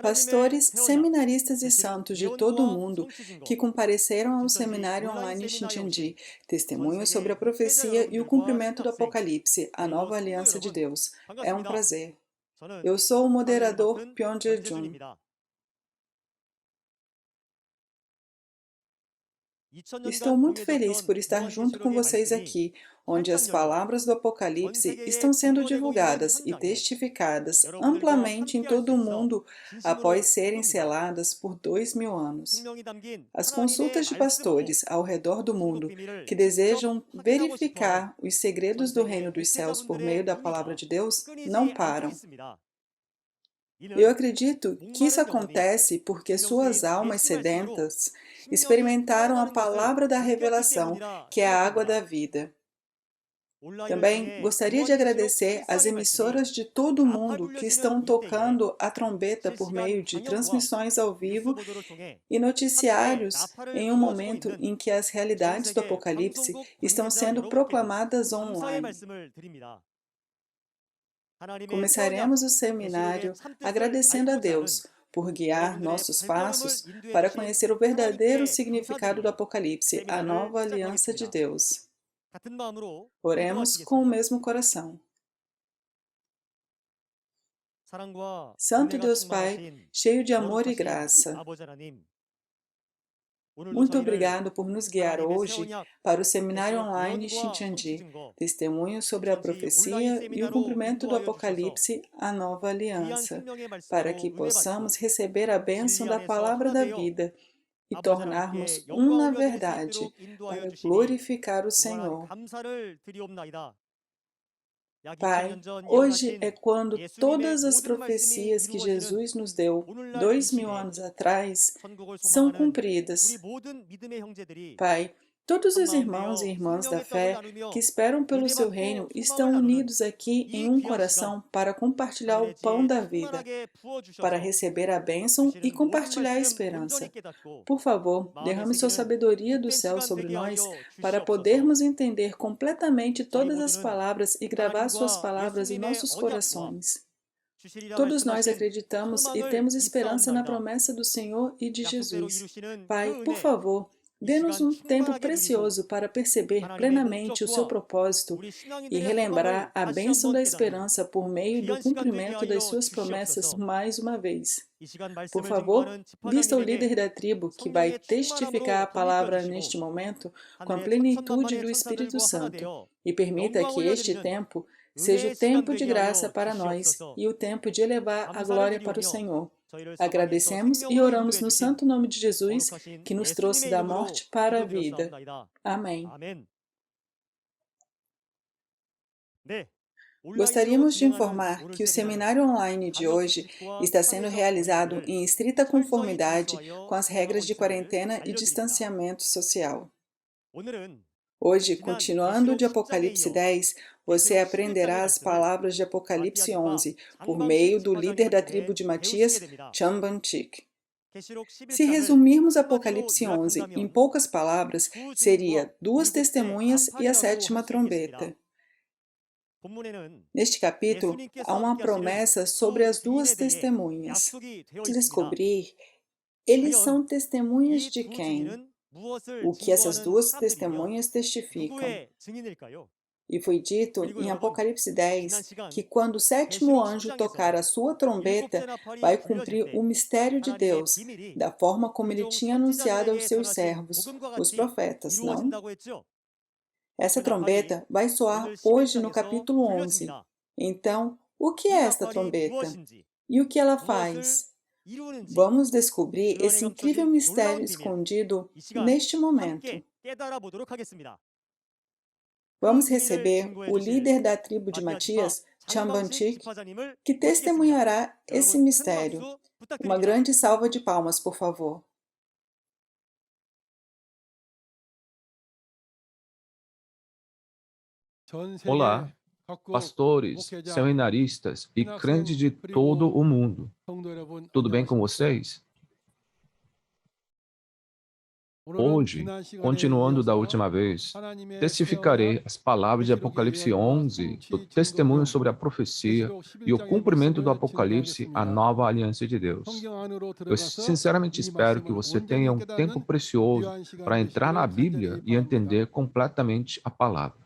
Pastores, seminaristas e santos de todo o mundo que compareceram ao seminário online Shincheonji, testemunhos sobre a profecia e o cumprimento do Apocalipse, a nova aliança de Deus. É um prazer. Eu sou o moderador Pyeongjae Jun. Estou muito feliz por estar junto com vocês aqui, onde as palavras do Apocalipse estão sendo divulgadas e testificadas amplamente em todo o mundo após serem seladas por 2000 anos. As consultas de pastores ao redor do mundo que desejam verificar os segredos do reino dos céus por meio da palavra de Deus não param. Eu acredito que isso acontece porque suas almas sedentas experimentaram a palavra da revelação, que é a água da vida. Também gostaria de agradecer às emissoras de todo o mundo que estão tocando a trombeta por meio de transmissões ao vivo e noticiários em um momento em que as realidades do Apocalipse estão sendo proclamadas online. Começaremos o seminário agradecendo a Deus por guiar nossos passos para conhecer o verdadeiro significado do Apocalipse, a nova aliança de Deus. Oremos com o mesmo coração. Santo Deus Pai, cheio de amor e graça, muito obrigado por nos guiar hoje para o seminário online Shincheonji, testemunhos sobre a profecia e o cumprimento do Apocalipse, a nova aliança, para que possamos receber a bênção da palavra da vida e tornarmos um na verdade, para glorificar o Senhor. Pai, hoje é quando todas as profecias que Jesus nos deu 2000 anos atrás são cumpridas. Pai, todos os irmãos e irmãs da fé que esperam pelo seu reino estão unidos aqui em um coração para compartilhar o pão da vida, para receber a bênção e compartilhar a esperança. Por favor, derrame sua sabedoria do céu sobre nós para podermos entender completamente todas as palavras e gravar suas palavras em nossos corações. Todos nós acreditamos e temos esperança na promessa do Senhor e de Jesus. Pai, por favor, dê-nos um tempo precioso para perceber plenamente o seu propósito e relembrar a bênção da esperança por meio do cumprimento das suas promessas mais uma vez. Por favor, vista o líder da tribo que vai testificar a palavra neste momento com a plenitude do Espírito Santo e permita que este tempo seja o tempo de graça para nós e o tempo de elevar a glória para o Senhor. Agradecemos e oramos no santo nome de Jesus, que nos trouxe da morte para a vida. Amém. Gostaríamos de informar que o seminário online de hoje está sendo realizado em estrita conformidade com as regras de quarentena e distanciamento social. Hoje, continuando de Apocalipse 10, você aprenderá as palavras de Apocalipse 11 por meio do líder da tribo de Matias, Chamban-chik. Se resumirmos Apocalipse 11 em poucas palavras, seria duas testemunhas e a sétima trombeta. Neste capítulo, há uma promessa sobre as duas testemunhas. Vamos descobrir, eles são testemunhas de quem? O que essas duas testemunhas testificam. E foi dito em Apocalipse 10 que quando o sétimo anjo tocar a sua trombeta, vai cumprir o mistério de Deus, da forma como ele tinha anunciado aos seus servos, os profetas, não? Essa trombeta vai soar hoje no capítulo 11. Então, o que é esta trombeta? E o que ela faz? Vamos descobrir esse incrível mistério escondido neste momento. Vamos receber o líder da tribo de Matias, Chamban-chik, que testemunhará esse mistério. Uma grande salva de palmas, por favor. Olá, pastores, seminaristas e crentes de todo o mundo. Tudo bem com vocês? Hoje, continuando da última vez, testificarei as palavras de Apocalipse 11, do testemunho sobre a profecia e o cumprimento do Apocalipse, a nova aliança de Deus. Eu sinceramente espero que você tenha um tempo precioso para entrar na Bíblia e entender completamente a palavra.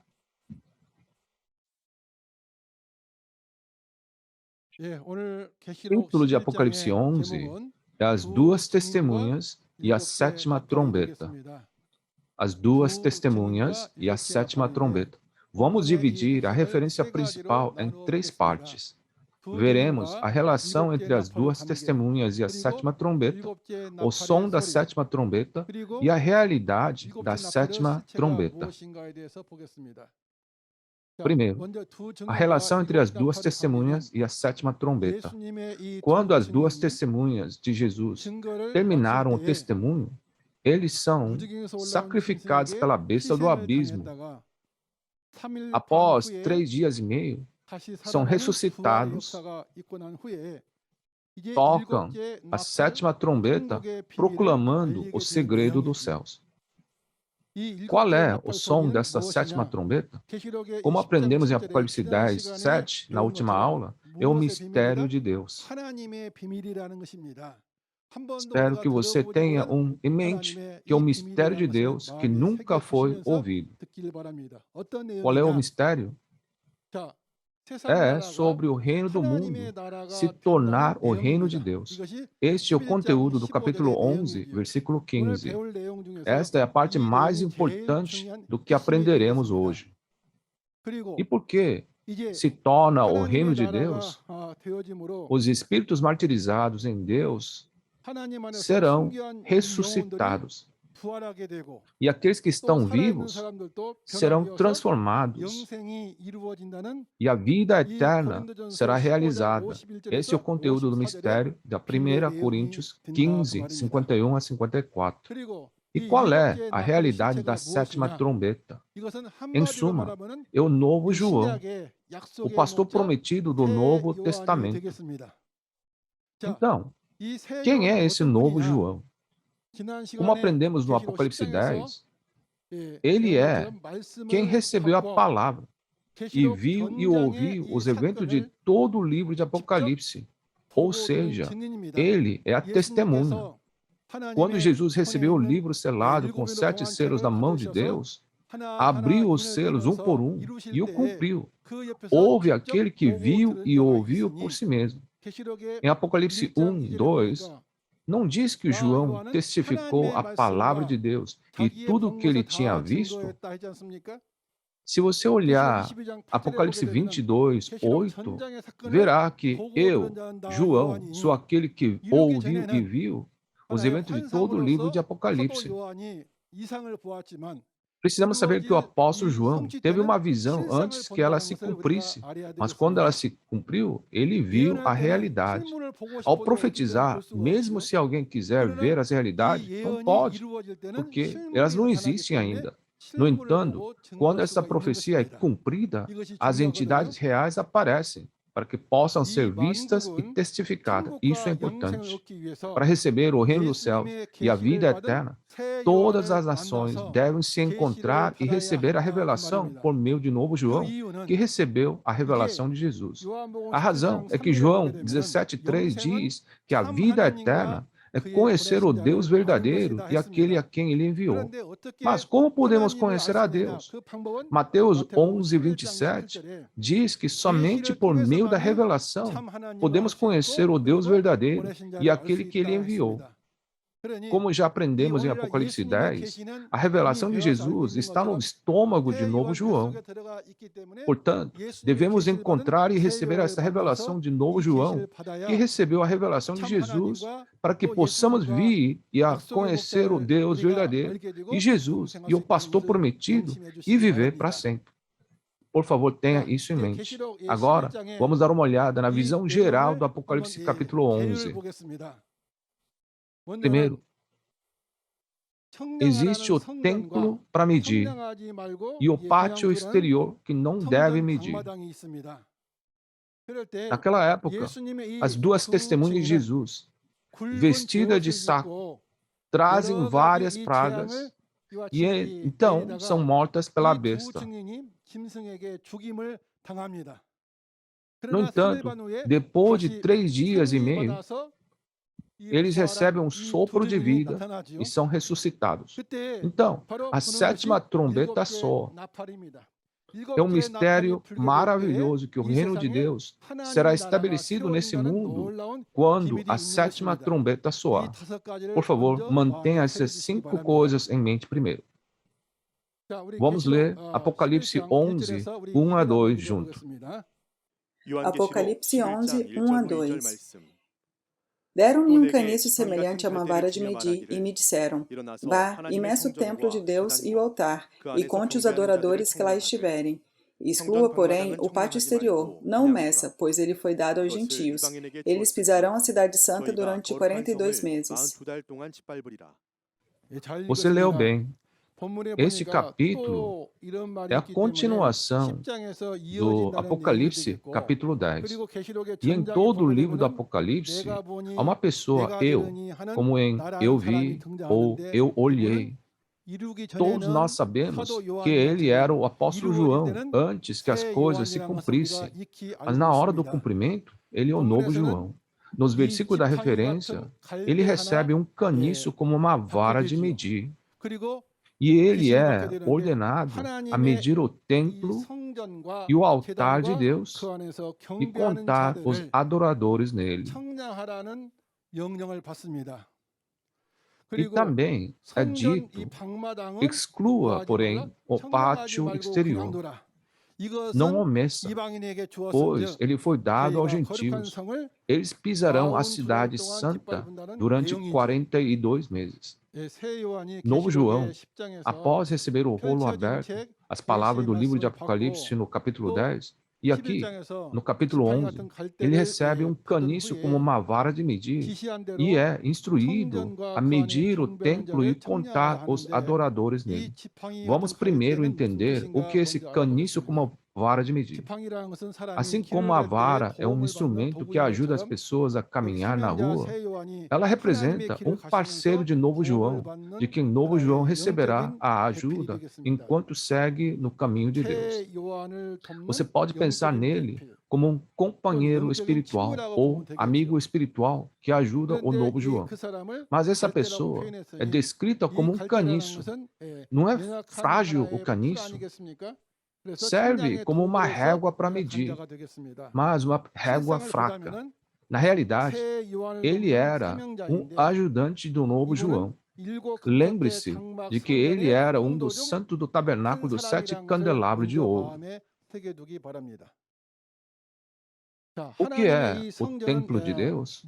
O título de Apocalipse 11 é As Duas Testemunhas e a Sétima Trombeta. As duas testemunhas e a sétima trombeta. Vamos dividir a referência principal em três partes. Veremos a relação entre as duas testemunhas e a sétima trombeta, o som da sétima trombeta e a realidade da sétima trombeta. Primeiro, a relação entre as duas testemunhas e a sétima trombeta. Quando as duas testemunhas de Jesus terminaram o testemunho, eles são sacrificados pela besta do abismo. Após 3 dias e meio, são ressuscitados, tocam a sétima trombeta, proclamando o segredo dos céus. Qual é o som dessa sétima trombeta? Como aprendemos em Apocalipse 10, 7, na última aula, é o mistério de Deus. Espero que você tenha em mente que é o mistério de Deus que nunca foi ouvido. Qual é o mistério? É sobre o reino do mundo se tornar o reino de Deus. Este é o conteúdo do capítulo 11, versículo 15. Esta é a parte mais importante do que aprenderemos hoje. E por que se torna o reino de Deus? Os espíritos martirizados em Deus serão ressuscitados. E aqueles que estão vivos serão transformados. E a vida eterna será realizada. Esse é o conteúdo do mistério da 1 Coríntios 15, 51 a 54. E qual é a realidade da sétima trombeta? Em suma, é o novo João, o pastor prometido do Novo Testamento. Então, quem é esse novo João? Como aprendemos no Apocalipse 10, ele é quem recebeu a palavra e viu e ouviu os eventos de todo o livro de Apocalipse. Ou seja, ele é a testemunha. Quando Jesus recebeu o livro selado com 7 selos na mão de Deus, abriu os selos um por um e o cumpriu. Houve aquele que viu e ouviu por si mesmo. Em Apocalipse 1, 2, não diz que João testificou a palavra de Deus e tudo o que ele tinha visto? Se você olhar Apocalipse 22, 8, verá que eu, João, sou aquele que ouviu e viu os eventos de todo o livro de Apocalipse. Precisamos saber que o apóstolo João teve uma visão antes que ela se cumprisse, mas quando ela se cumpriu, ele viu a realidade. Ao profetizar, mesmo se alguém quiser ver as realidades, não pode, porque elas não existem ainda. No entanto, quando essa profecia é cumprida, as entidades reais aparecem, para que possam ser vistas e testificadas. Isso é importante. Para receber o reino do céu e a vida eterna, todas as nações devem se encontrar e receber a revelação por meio de novo João, que recebeu a revelação de Jesus. A razão é que João 17,3 diz que a vida eterna é conhecer o Deus verdadeiro e aquele a quem ele enviou. Mas como podemos conhecer a Deus? Mateus 11, 27 diz que somente por meio da revelação podemos conhecer o Deus verdadeiro e aquele que ele enviou. Como já aprendemos em Apocalipse 10, a revelação de Jesus está no estômago de novo João. Portanto, devemos encontrar e receber essa revelação de novo João, que recebeu a revelação de Jesus, para que possamos vir e a conhecer o Deus verdadeiro, e Jesus, e o pastor prometido, e viver para sempre. Por favor, tenha isso em mente. Agora, vamos dar uma olhada na visão geral do Apocalipse capítulo 11. Primeiro, existe o templo para medir e o pátio exterior que não deve medir. Naquela época, as duas testemunhas de Jesus, vestidas de saco, trazem várias pragas e então são mortas pela besta. No entanto, depois de 3 dias e meio, eles recebem um sopro de vida e são ressuscitados. Então, a 7ª trombeta soa. É um mistério maravilhoso que o reino de Deus será estabelecido nesse mundo quando a 7ª trombeta soar. Por favor, mantenha essas 5 coisas em mente primeiro. Vamos ler Apocalipse 11, 1 a 2 juntos. Apocalipse 11, 1 a 2. Deram-me um caniço semelhante a uma vara de medir e me disseram: vá e meça o templo de Deus e o altar, e conte os adoradores que lá estiverem. Exclua, porém, o pátio exterior, não o meça, pois ele foi dado aos gentios. Eles pisarão a cidade santa durante 42 meses. Você leu bem. Este capítulo é a continuação do Apocalipse, capítulo 10. E em todo o livro do Apocalipse, há uma pessoa, eu, como em eu vi ou eu olhei. Todos nós sabemos que ele era o apóstolo João antes que as coisas se cumprissem. Mas na hora do cumprimento, ele é o novo João. Nos versículos da referência, ele recebe um caniço como uma vara de medir. E ele é ordenado a medir o templo e o altar de Deus e contar os adoradores nele. E também é dito, exclua, porém, o pátio exterior. Não o meça, pois ele foi dado aos gentios. Eles pisarão a cidade santa durante 42 meses. Novo João, após receber o rolo aberto, as palavras do livro de Apocalipse no capítulo 10, e aqui, no capítulo 11, ele recebe um caniço como uma vara de medir e é instruído a medir o templo e contar os adoradores nele. Vamos primeiro entender o que é esse caniço como uma vara de medir. Assim como a vara é um instrumento que ajuda as pessoas a caminhar na rua, ela representa um parceiro de Novo João, de quem Novo João receberá a ajuda enquanto segue no caminho de Deus. Você pode pensar nele como um companheiro espiritual ou amigo espiritual que ajuda o Novo João. Mas essa pessoa é descrita como um caniço. Não é frágil o caniço? Serve como uma régua para medir, mas uma régua fraca. Na realidade, ele era um ajudante do Novo João. Lembre-se de que ele era um dos santos do tabernáculo dos 7 candelabros de ouro. O que é o templo de Deus?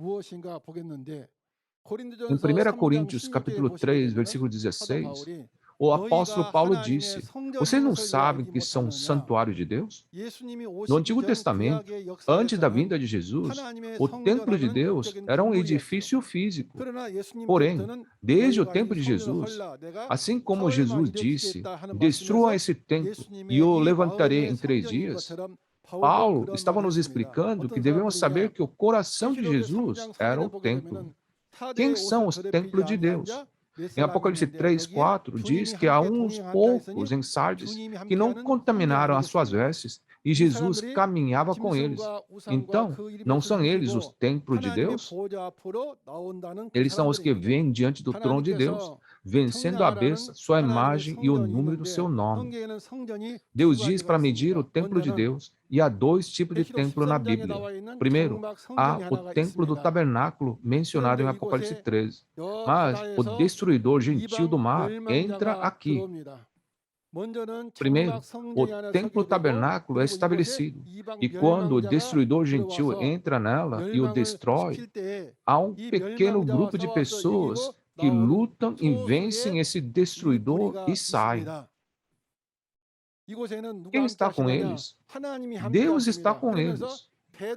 Em 1 Coríntios capítulo 3, versículo 16, o apóstolo Paulo disse: vocês não sabem que são um santuário de Deus? No Antigo Testamento, antes da vinda de Jesus, o templo de Deus era um edifício físico. Porém, desde o tempo de Jesus, assim como Jesus disse: destrua esse templo e o levantarei em 3 dias, Paulo estava nos explicando que devemos saber que o coração de Jesus era o templo. Quem são os templos de Deus? Em Apocalipse 3, 4, diz que há uns poucos em Sardes que não contaminaram as suas vestes e Jesus caminhava com eles. Então, não são eles os templos de Deus? Eles são os que vêm diante do trono de Deus, vencendo a besta, sua imagem e o número do seu nome. Deus diz para medir o templo de Deus, e há 2 tipos de templo na Bíblia. Primeiro, há o templo do tabernáculo mencionado em Apocalipse 13, mas o destruidor gentil do mar entra aqui. Primeiro, o templo tabernáculo é estabelecido, e quando o destruidor gentil entra nela e o destrói, há um pequeno grupo de pessoas que lutam e vencem esse destruidor e saem. Quem está com eles? Deus está com eles.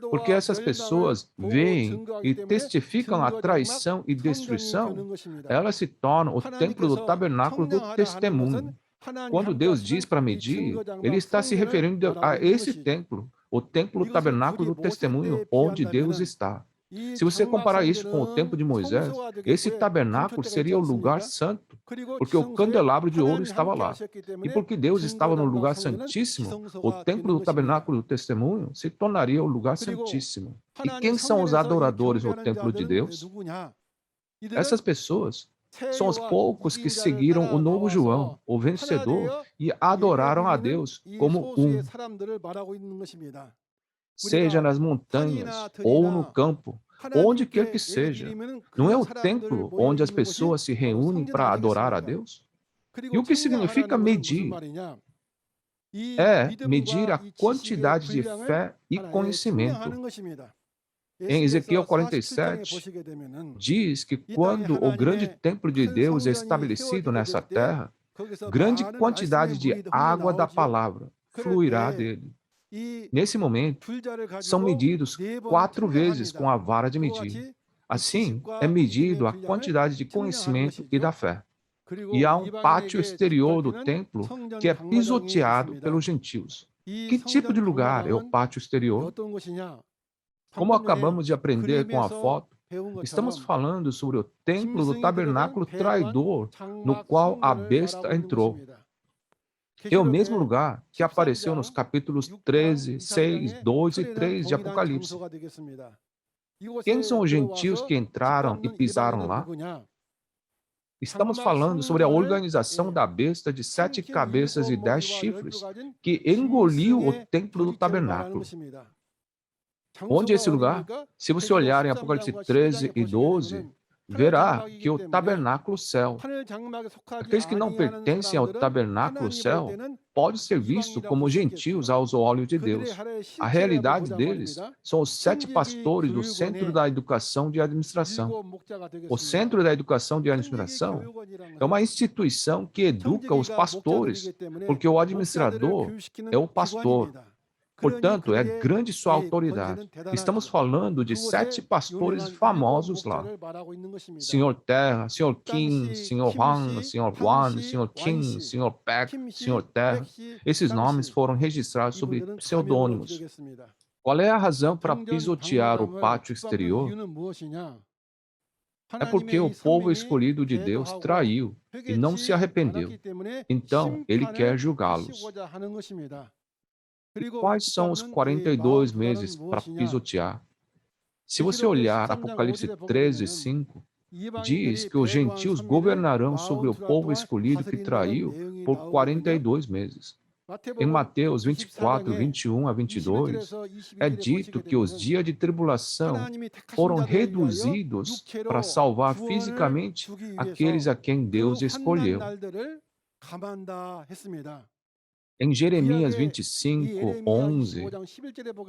Porque essas pessoas veem e testificam a traição e destruição, elas se tornam o templo do tabernáculo do testemunho. Quando Deus diz para medir, ele está se referindo a esse templo, o templo do tabernáculo do testemunho, onde Deus está. Se você comparar isso com o tempo de Moisés, esse tabernáculo seria o lugar santo, porque o candelabro de ouro estava lá. E porque Deus estava no lugar santíssimo, o templo do tabernáculo do testemunho se tornaria o lugar santíssimo. E quem são os adoradores no templo de Deus? Essas pessoas são os poucos que seguiram o novo João, o vencedor, e adoraram a Deus como um. Seja nas montanhas ou no campo, onde quer que seja. Não é o templo onde as pessoas se reúnem para adorar a Deus? E o que significa medir? É medir a quantidade de fé e conhecimento. Em Ezequiel 47, diz que quando o grande templo de Deus é estabelecido nessa terra, grande quantidade de água da palavra fluirá dele. Nesse momento, são medidos 4 vezes com a vara de medir. Assim, é medido a quantidade de conhecimento e da fé. E há um pátio exterior do templo que é pisoteado pelos gentios. Que tipo de lugar é o pátio exterior? Como acabamos de aprender com a foto, estamos falando sobre o templo do tabernáculo traidor, no qual a besta entrou. É o mesmo lugar que apareceu nos capítulos 13, 6, 2 e 3 de Apocalipse. Quem são os gentios que entraram e pisaram lá? Estamos falando sobre a organização da besta de 7 cabeças e 10 chifres, que engoliu o templo do tabernáculo. Onde é esse lugar? Se você olhar em Apocalipse 13 e 12, verá que o tabernáculo céu, aqueles que não pertencem ao tabernáculo céu, pode ser visto como gentios aos olhos de Deus. A realidade deles são os 7 pastores do Centro da Educação de Administração. O Centro da Educação de Administração é uma instituição que educa os pastores, porque o administrador é o pastor. Portanto, é grande sua autoridade. Estamos falando de 7 pastores famosos lá. Senhor Terra, Senhor Kim, Senhor Juan, Senhor Juan, Senhor Kim, Senhor Peck, Senhor Terra. Esses nomes foram registrados sob pseudônimos. Qual é a razão para pisotear o pátio exterior? É porque o povo escolhido de Deus traiu e não se arrependeu. Então, ele quer julgá-los. E quais são os 42 meses para pisotear? Se você olhar Apocalipse 13, 5, diz que os gentios governarão sobre o povo escolhido que traiu por 42 meses. Em Mateus 24, 21 a 22, é dito que os dias de tribulação foram reduzidos para salvar fisicamente aqueles a quem Deus escolheu. Em Jeremias 25, 11,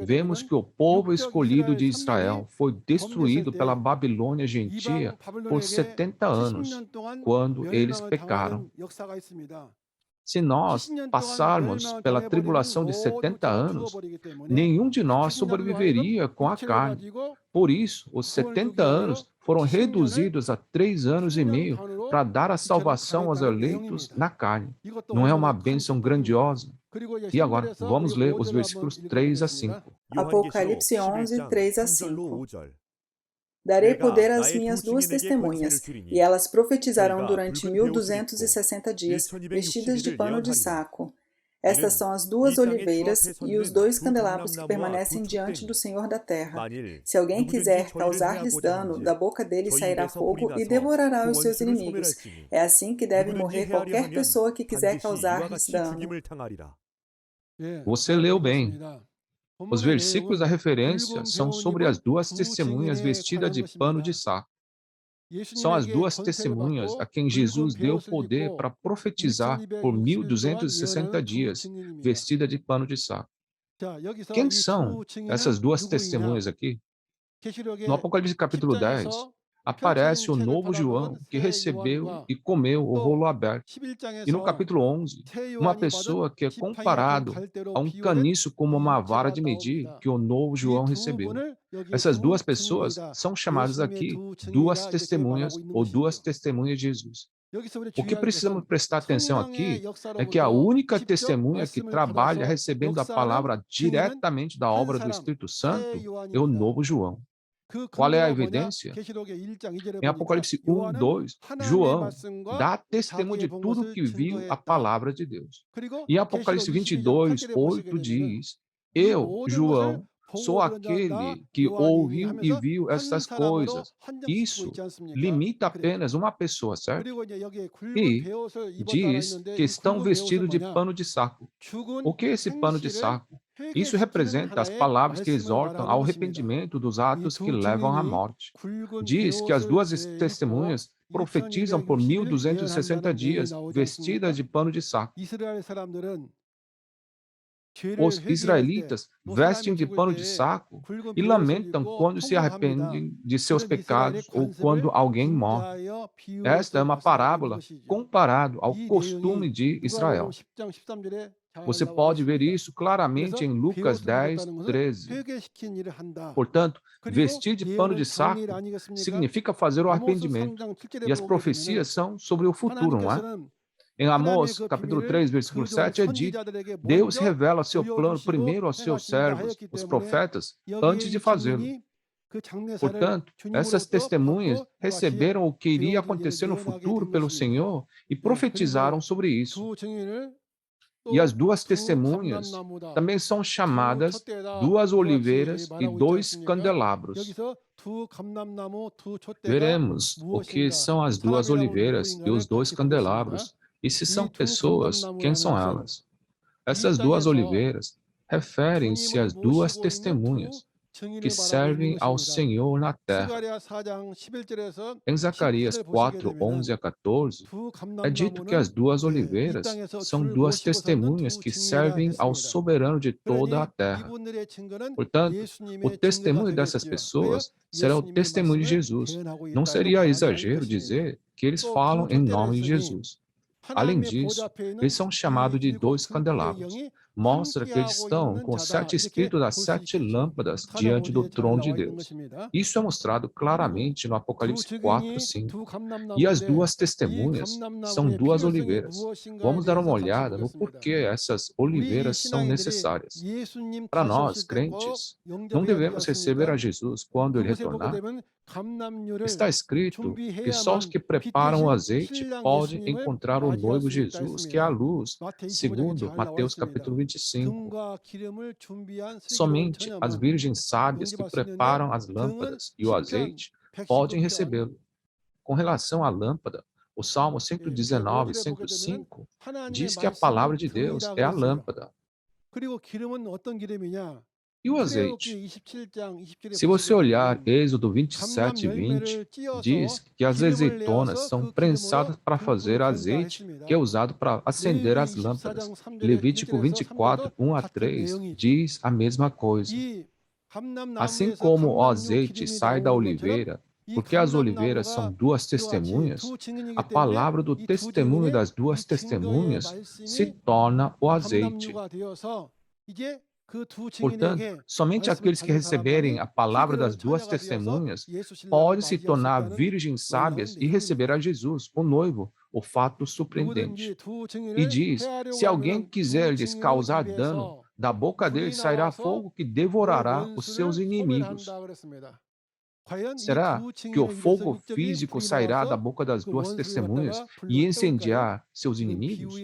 vemos que o povo escolhido de Israel foi destruído pela Babilônia gentia por 70 anos, quando eles pecaram. Se nós passarmos pela tribulação de 70 anos, nenhum de nós sobreviveria com a carne. Por isso, os 70 anos foram reduzidos a 3 anos e meio para dar a salvação aos eleitos na carne. Não é uma bênção grandiosa? E agora, vamos ler os versículos 3 a 5. Apocalipse 11, 3 a 5. Darei poder às minhas 2 testemunhas, e elas profetizarão durante 1260 dias, vestidas de pano de saco. Estas são as 2 oliveiras e os 2 candelabros que permanecem diante do Senhor da terra. Se alguém quiser causar-lhes dano, da boca dele sairá fogo e devorará os seus inimigos. É assim que deve morrer qualquer pessoa que quiser causar-lhes dano. Você leu bem. Os versículos da referência são sobre as 2 testemunhas vestidas de pano de saco. São as 2 testemunhas a quem Jesus deu poder para profetizar por 1260 dias, vestida de pano de saco. Quem são essas 2 testemunhas aqui? No Apocalipse capítulo 10, aparece o novo João que recebeu e comeu o rolo aberto. E no capítulo 11, uma pessoa que é comparado a um caniço como uma vara de medir que o novo João recebeu. Essas 2 pessoas são chamadas aqui 2 testemunhas ou 2 testemunhas de Jesus. O que precisamos prestar atenção aqui é que a única testemunha que trabalha recebendo a palavra diretamente da obra do Espírito Santo é o novo João. Qual é a evidência? Em Apocalipse 1, 2, João dá testemunho de tudo que viu a palavra de Deus. E Apocalipse 22, 8 diz: Eu, João, sou aquele que ouviu e viu estas coisas. Isso limita apenas uma pessoa, certo? E diz que estão vestidos de pano de saco. O que é esse pano de saco? Isso representa as palavras que exortam ao arrependimento dos atos que levam à morte. Diz que as duas testemunhas profetizam por 1260 dias, vestidas de pano de saco. Os israelitas vestem de pano de saco e lamentam quando se arrependem de seus pecados ou quando alguém morre. Esta é uma parábola comparado ao costume de Israel. Você pode ver isso claramente em Lucas 10, 13. Portanto, vestir de pano de saco significa fazer o arrependimento. E as profecias são sobre o futuro, não é? Em Amós, capítulo 3, versículo 7, é dito: Deus revela seu plano primeiro aos seus servos, os profetas, antes de fazê-lo. Portanto, essas testemunhas receberam o que iria acontecer no futuro pelo Senhor e profetizaram sobre isso. E as duas testemunhas também são chamadas duas oliveiras e dois candelabros. Veremos o que são as duas oliveiras e os dois candelabros. E se são pessoas, quem são elas? Essas duas oliveiras referem-se às duas testemunhas que servem ao Senhor na terra. Em Zacarias 4, 11 a 14, é dito que as duas oliveiras são duas testemunhas que servem ao soberano de toda a terra. Portanto, o testemunho dessas pessoas será o testemunho de Jesus. Não seria exagero dizer que eles falam em nome de Jesus. Além disso, eles são chamados de dois candelabros. Mostra que eles estão com 7 espíritos das 7 lâmpadas diante do trono de Deus. Isso é mostrado claramente no Apocalipse 4, 5. E as duas testemunhas são duas oliveiras. Vamos dar uma olhada no porquê essas oliveiras são necessárias. Para nós, crentes, não devemos receber a Jesus quando Ele retornar. Está escrito que só os que preparam o azeite podem encontrar o noivo Jesus, que é a luz, segundo Mateus capítulo 25. Somente as virgens sábias que preparam as lâmpadas e o azeite podem recebê-lo. Com relação à lâmpada, o Salmo 119, 105 diz que a palavra de Deus é a lâmpada. E o azeite? Se você olhar Êxodo 27, 20, diz que as azeitonas são prensadas para fazer azeite, que é usado para acender as lâmpadas. Levítico 24, 1 a 3, diz a mesma coisa. Assim como o azeite sai da oliveira, porque as oliveiras são duas testemunhas, a palavra do testemunho das duas testemunhas se torna o azeite. Portanto, somente aqueles que receberem a palavra das duas testemunhas podem se tornar virgens sábias e receber a Jesus, o noivo, o fato surpreendente. E diz: se alguém quiser lhes causar dano, da boca deles sairá fogo que devorará os seus inimigos. Será que o fogo físico sairá da boca das duas testemunhas e incendiar seus inimigos?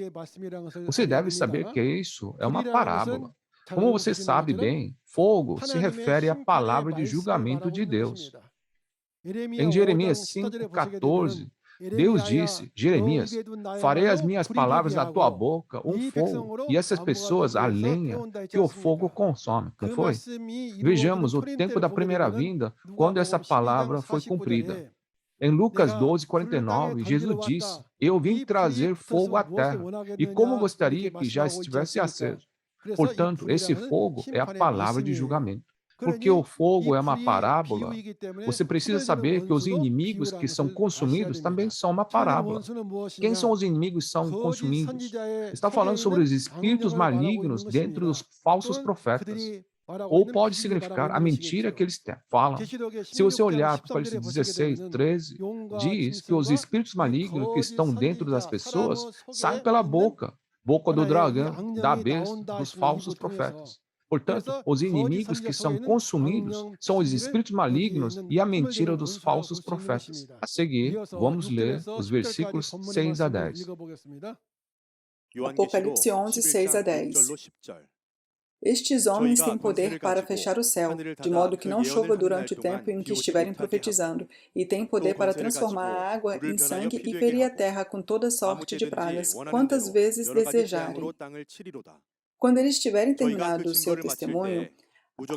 Você deve saber que isso é uma parábola. Como você sabe bem, fogo se refere à palavra de julgamento de Deus. Em Jeremias 5,14, Deus disse: Jeremias, farei as minhas palavras na tua boca um fogo, e essas pessoas a lenha que o fogo consome. Não foi? Vejamos o tempo da primeira vinda, quando essa palavra foi cumprida. Em Lucas 12:49, Jesus disse: eu vim trazer fogo à terra, e como gostaria que já estivesse aceso. Portanto, esse fogo é a palavra de julgamento. Porque o fogo é uma parábola, você precisa saber que os inimigos que são consumidos também são uma parábola. Quem são os inimigos que são consumidos? Está falando sobre os espíritos malignos dentro dos falsos profetas. Ou pode significar a mentira que eles falam. Se você olhar para Apocalipse 16, 13, diz que os espíritos malignos que estão dentro das pessoas saem pela boca do dragão, da besta, dos falsos profetas. Portanto, os inimigos que são consumidos são os espíritos malignos e a mentira dos falsos profetas. A seguir, vamos ler os versículos 6 a 10. Apocalipse 11, 6 a 10. Estes homens têm poder para fechar o céu, de modo que não chova durante o tempo em que estiverem profetizando, e têm poder para transformar a água em sangue e ferir a terra com toda sorte de pragas, quantas vezes desejarem. Quando eles tiverem terminado o seu testemunho,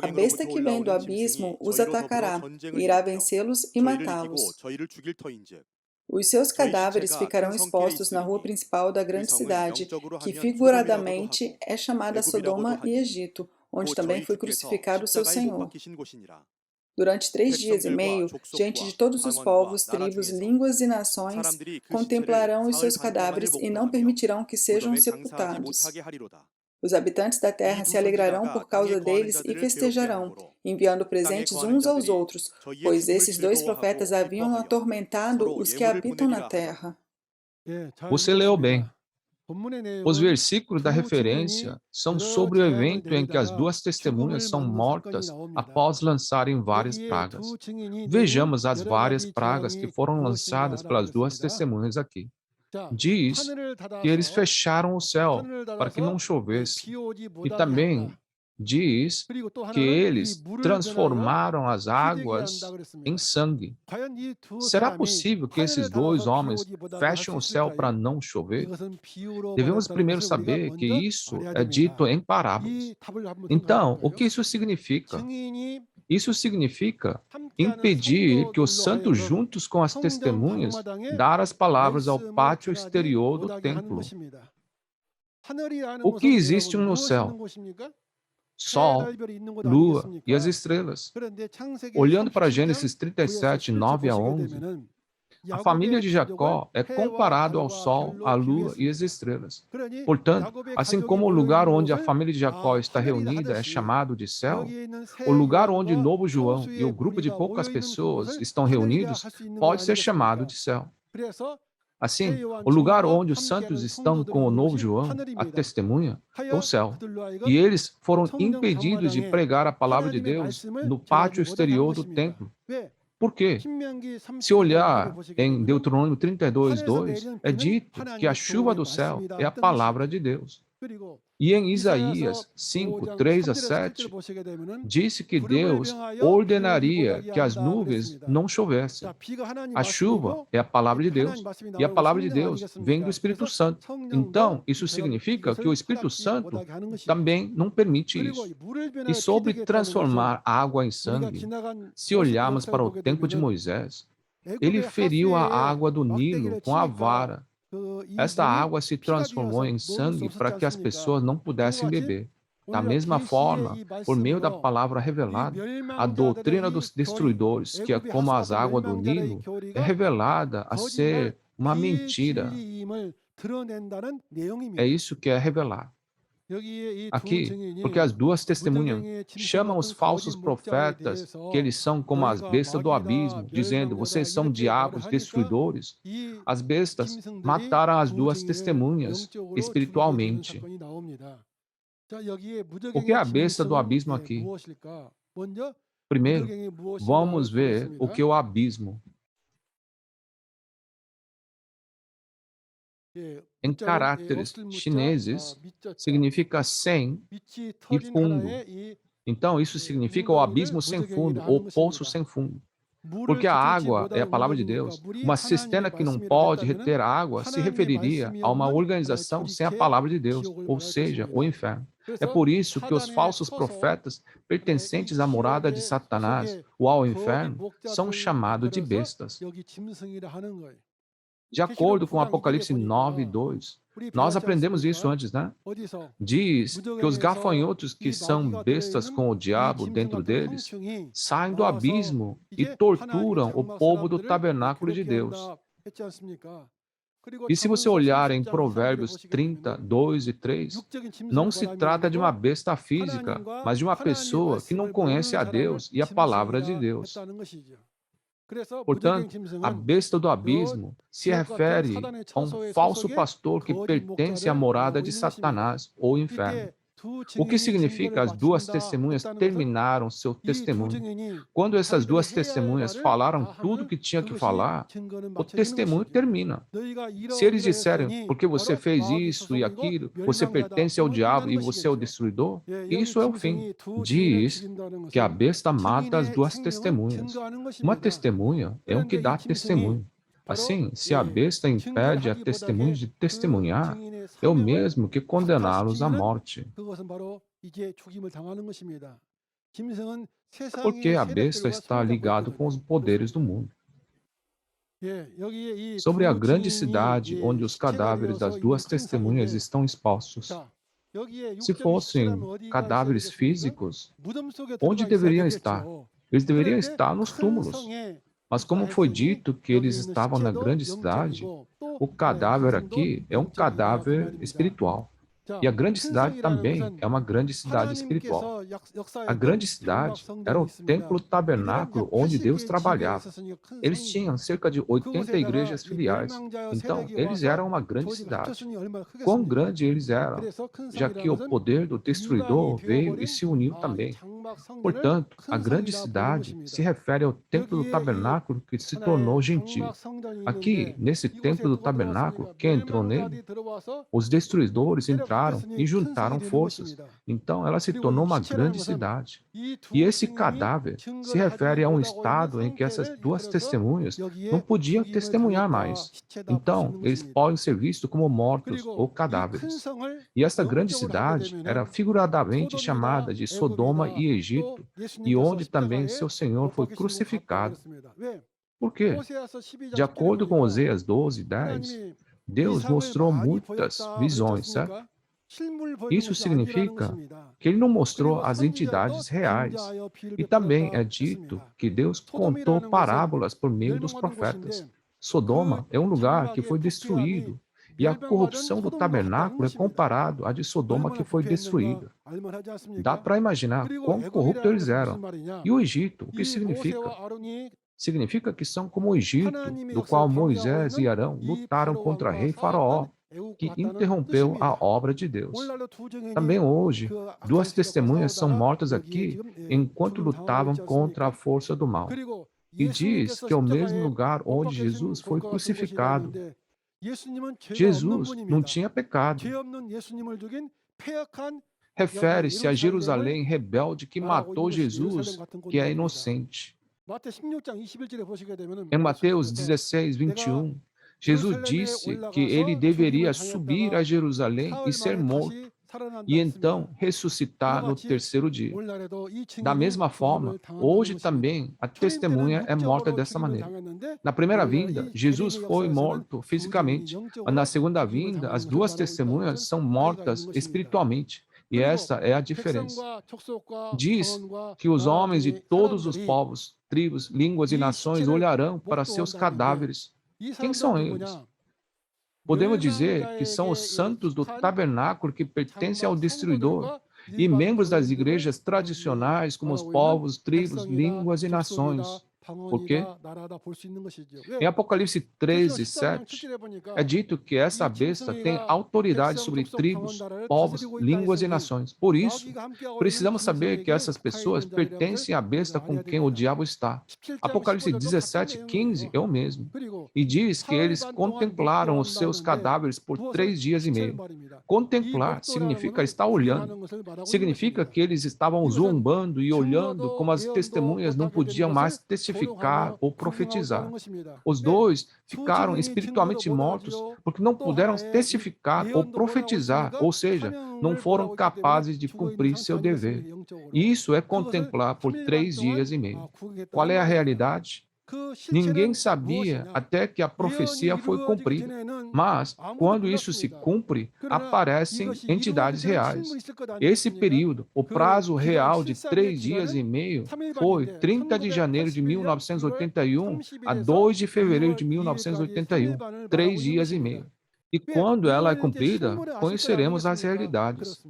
a besta que vem do abismo os atacará, e irá vencê-los e matá-los. Os seus cadáveres ficarão expostos na rua principal da grande cidade, que figuradamente é chamada Sodoma e Egito, onde também foi crucificado o seu Senhor. Durante 3 dias e meio, gente de todos os povos, tribos, línguas e nações contemplarão os seus cadáveres e não permitirão que sejam sepultados. Os habitantes da terra se alegrarão por causa deles e festejarão, enviando presentes uns aos outros, pois esses 2 profetas haviam atormentado os que habitam na terra. Você leu bem. Os versículos da referência são sobre o evento em que as 2 testemunhas são mortas após lançarem várias pragas. Vejamos as várias pragas que foram lançadas pelas 2 testemunhas aqui. Diz que eles fecharam o céu para que não chovesse. E também diz que eles transformaram as águas em sangue. Será possível que esses 2 homens fechem o céu para não chover? Devemos primeiro saber que isso é dito em parábolas. Então, o que isso significa? Isso significa impedir que os santos, juntos com as testemunhas, dar as palavras ao pátio exterior do templo. O que existe no céu? Sol, lua e as estrelas. Olhando para Gênesis 37, 9 a 11, a família de Jacó é comparada ao sol, à lua e às estrelas. Portanto, assim como o lugar onde a família de Jacó está reunida é chamado de céu, o lugar onde Novo João e o grupo de poucas pessoas estão reunidos pode ser chamado de céu. Assim, o lugar onde os santos estão com o Novo João, a testemunha, é o céu. E eles foram impedidos de pregar a palavra de Deus no pátio exterior do templo. Por quê? Se olhar em Deuteronômio 32, 2, é dito que a chuva do céu é a palavra de Deus. E em Isaías 5, 3 a 7, disse que Deus ordenaria que as nuvens não chovessem. A chuva é a palavra de Deus, e a palavra de Deus vem do Espírito Santo. Então, isso significa que o Espírito Santo também não permite isso. E sobre transformar água em sangue, se olharmos para o tempo de Moisés, ele feriu a água do Nilo com a vara. Esta água se transformou em sangue para que as pessoas não pudessem beber. Da mesma forma, por meio da palavra revelada, a doutrina dos destruidores, que é como as águas do Nilo, é revelada a ser uma mentira. É isso que é revelar. Aqui, porque as 2 testemunhas chamam os falsos profetas que eles são como as bestas do abismo, dizendo, vocês são diabos destruidores. As bestas mataram as 2 testemunhas espiritualmente. O que é a besta do abismo aqui? Primeiro, vamos ver o que é o abismo. Em caracteres chineses, significa sem e fundo. Então, isso significa o abismo sem fundo, ou poço sem fundo. Porque a água é a palavra de Deus. Uma cisterna que não pode reter a água se referiria a uma organização sem a palavra de Deus, ou seja, o inferno. É por isso que os falsos profetas, pertencentes à morada de Satanás ou ao inferno, são chamados de bestas. De acordo com Apocalipse 9, 2, nós aprendemos isso antes, né? Diz que os gafanhotos que são bestas com o diabo dentro deles saem do abismo e torturam o povo do tabernáculo de Deus. E se você olhar em Provérbios 30, 2 e 3, não se trata de uma besta física, mas de uma pessoa que não conhece a Deus e a palavra de Deus. Portanto, a besta do abismo se refere a um falso pastor que pertence à morada de Satanás ou inferno. O que significa as duas testemunhas terminaram seu testemunho? Quando essas duas testemunhas falaram tudo o que tinha que falar, o testemunho termina. Se eles disserem, porque você fez isso e aquilo, você pertence ao diabo e você é o destruidor, isso é o fim. Diz que a besta mata as duas testemunhas. Uma testemunha é um que dá testemunho. Assim, se a besta impede a testemunha de testemunhar, é o mesmo que condená-los à morte. É porque a besta está ligado com os poderes do mundo. Sobre a grande cidade onde os cadáveres das duas testemunhas estão expostos. Se fossem cadáveres físicos, onde deveriam estar? Eles deveriam estar nos túmulos. Mas como foi dito que eles estavam na grande cidade, o cadáver aqui é um cadáver espiritual. E a grande cidade também é uma grande cidade espiritual. A grande cidade era o templo tabernáculo onde Deus trabalhava. Eles tinham cerca de 80 igrejas filiais. Então, eles eram uma grande cidade. Quão grande eles eram, já que o poder do destruidor veio e se uniu também. Portanto, a grande cidade se refere ao templo do tabernáculo que se tornou gentil. Aqui, nesse templo do tabernáculo, quem entrou nele? Os destruidores entraram e juntaram forças. Então, ela se tornou uma grande cidade. E esse cadáver se refere a um estado em que essas duas testemunhas não podiam testemunhar mais. Então, eles podem ser vistos como mortos ou cadáveres. E essa grande cidade era figuradamente chamada de Sodoma e Egito, e onde também seu Senhor foi crucificado. Por quê? De acordo com Oséias 12:10, Deus mostrou muitas visões, certo? Isso significa que ele não mostrou as entidades reais. E também é dito que Deus contou parábolas por meio dos profetas. Sodoma é um lugar que foi destruído, e a corrupção do tabernáculo é comparado à de Sodoma que foi destruída. Dá para imaginar quão corruptos eles eram. E o Egito, o que significa? Significa que são como o Egito, do qual Moisés e Arão lutaram contra rei Faraó, que interrompeu a obra de Deus. Também hoje, duas testemunhas são mortas aqui enquanto lutavam contra a força do mal. E diz que é o mesmo lugar onde Jesus foi crucificado. Jesus não tinha pecado. Refere-se a Jerusalém rebelde que matou Jesus, que é inocente. Em Mateus 16:21, Jesus disse que ele deveria subir a Jerusalém e ser morto, e então ressuscitar no terceiro dia. Da mesma forma, hoje também a testemunha é morta dessa maneira. Na primeira vinda, Jesus foi morto fisicamente, mas na segunda vinda, as duas testemunhas são mortas espiritualmente. E essa é a diferença. Diz que os homens de todos os povos, tribos, línguas e nações olharão para seus cadáveres. Quem são eles? Podemos dizer que são os santos do tabernáculo que pertencem ao destruidor e membros das igrejas tradicionais, como os povos, tribos, línguas e nações. Por quê? Em Apocalipse 13:7, é dito que essa besta tem autoridade sobre tribos, povos, línguas e nações. Por isso, precisamos saber que essas pessoas pertencem à besta com quem o diabo está. Apocalipse 17:15 é o mesmo. E diz que eles contemplaram os seus cadáveres por 3 dias e meio. Contemplar significa estar olhando. Significa que eles estavam zombando e olhando como as testemunhas não podiam mais testificar ou profetizar. Os dois ficaram espiritualmente mortos porque não puderam testificar ou profetizar, ou seja, não foram capazes de cumprir seu dever. Isso é contemplar por 3 dias e meio. Qual é a realidade? Ninguém sabia até que a profecia foi cumprida. Mas, quando isso se cumpre, aparecem entidades reais. Esse período, o prazo real de 3 dias e meio, foi 30 de janeiro de 1981 a 2 de fevereiro de 1981. 3 dias e meio. E quando ela é cumprida, conheceremos as realidades.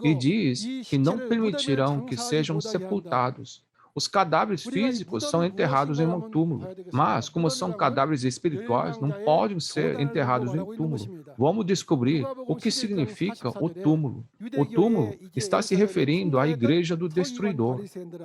E diz que não permitirão que sejam sepultados. Os cadáveres físicos são enterrados em um túmulo, mas, como são cadáveres espirituais, não podem ser enterrados em túmulo. Vamos descobrir o que significa o túmulo. O túmulo está se referindo à igreja do destruidor.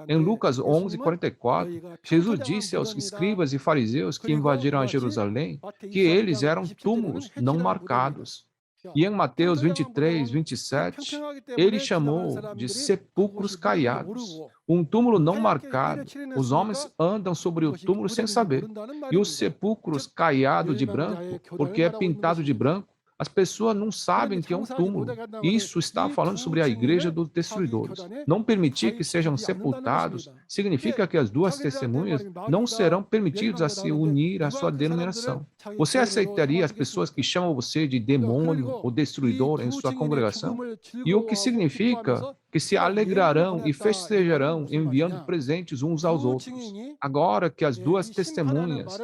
Em Lucas 11:44, Jesus disse aos escribas e fariseus que invadiram a Jerusalém que eles eram túmulos não marcados. E em Mateus 23:27, ele chamou de sepulcros caiados. Um túmulo não marcado. Os homens andam sobre o túmulo sem saber. E os sepulcros caiados de branco, porque é pintado de branco, as pessoas não sabem que é um túmulo. Isso está falando sobre a igreja dos destruidores. Não permitir que sejam sepultados significa que as duas testemunhas não serão permitidas a se unir à sua denominação. Você aceitaria as pessoas que chamam você de demônio ou destruidor em sua congregação? E o que significa que se alegrarão e festejarão enviando presentes uns aos outros. Agora que as duas testemunhas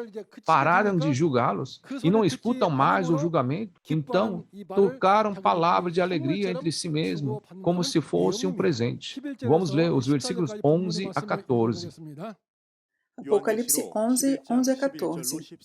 pararam de julgá-los e não escutam mais o julgamento, então tocaram palavras de alegria entre si mesmos, como se fosse um presente. Vamos ler os versículos 11 a 14. Apocalipse 11, 11 a 14.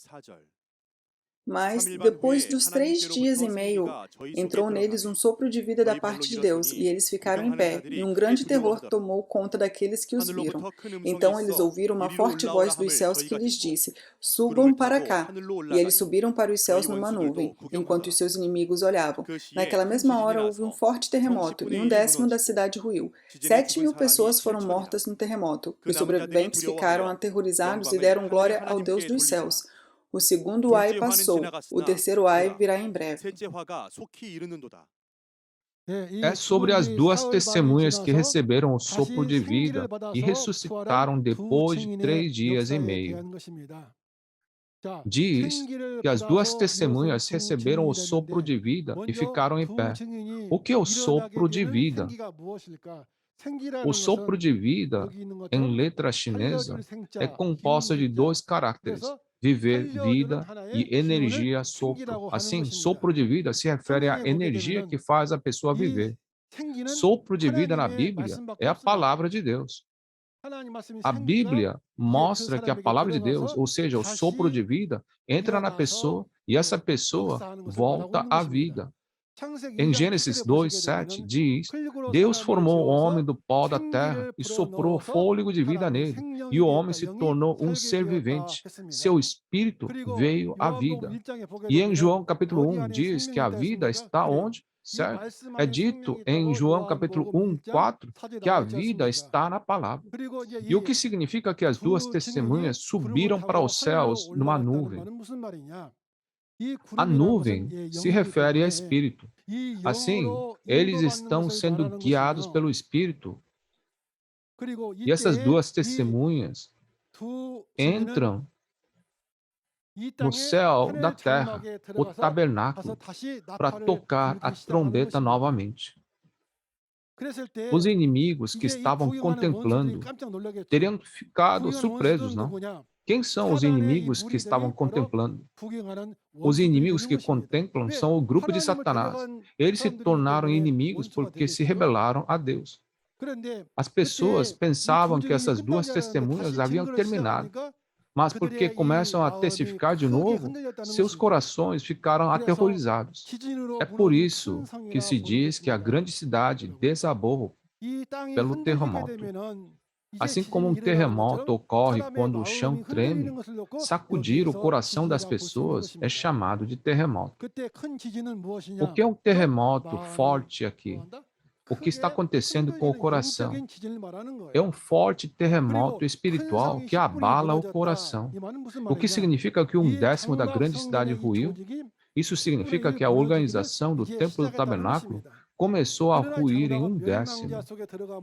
Mas, depois dos 3 dias e meio, entrou neles um sopro de vida da parte de Deus, e eles ficaram em pé, e um grande terror tomou conta daqueles que os viram. Então eles ouviram uma forte voz dos céus que lhes disse: subam para cá. E eles subiram para os céus numa nuvem, enquanto os seus inimigos olhavam. Naquela mesma hora houve um forte terremoto, e 1/10 da cidade ruiu. 7.000 pessoas foram mortas no terremoto. Os sobreviventes ficaram aterrorizados e deram glória ao Deus dos céus. O segundo ai passou, o terceiro ai virá em breve. É sobre as duas testemunhas que receberam o sopro de vida e ressuscitaram depois de 3 dias e meio. Diz que as duas testemunhas receberam o sopro de vida e ficaram em pé. O que é o sopro de vida? O sopro de vida, em letra chinesa, é composto de 2 caracteres: viver, vida, e energia, sopro. Assim, sopro de vida se refere à energia que faz a pessoa viver. Sopro de vida na Bíblia é a palavra de Deus. A Bíblia mostra que a palavra de Deus, ou seja, o sopro de vida, entra na pessoa e essa pessoa volta à vida. Em Gênesis 2:7 diz: Deus formou o homem do pó da terra e soprou fôlego de vida nele, e o homem se tornou um ser vivente. Seu espírito veio à vida. E em João capítulo 1 diz que a vida está onde? Certo? É dito em João capítulo 1:4 que a vida está na palavra. E o que significa que as duas testemunhas subiram para os céus numa nuvem? A nuvem se refere a espírito. Assim, eles estão sendo guiados pelo espírito. E essas duas testemunhas entram no céu da terra, o tabernáculo, para tocar a trombeta novamente. Os inimigos que estavam contemplando teriam ficado surpresos, não? Quem são os inimigos que estavam contemplando? Os inimigos que contemplam são o grupo de Satanás. Eles se tornaram inimigos porque se rebelaram a Deus. As pessoas pensavam que essas duas testemunhas haviam terminado, mas porque começam a testificar de novo, seus corações ficaram aterrorizados. É por isso que se diz que a grande cidade desabou pelo terremoto. Assim como um terremoto ocorre quando o chão treme, sacudir o coração das pessoas é chamado de terremoto. O que é um terremoto forte aqui? O que está acontecendo com o coração? É um forte terremoto espiritual que abala o coração. O que significa que 1/10 da grande cidade ruiu? Isso significa que a organização do Templo do Tabernáculo começou a ruir em 1/10.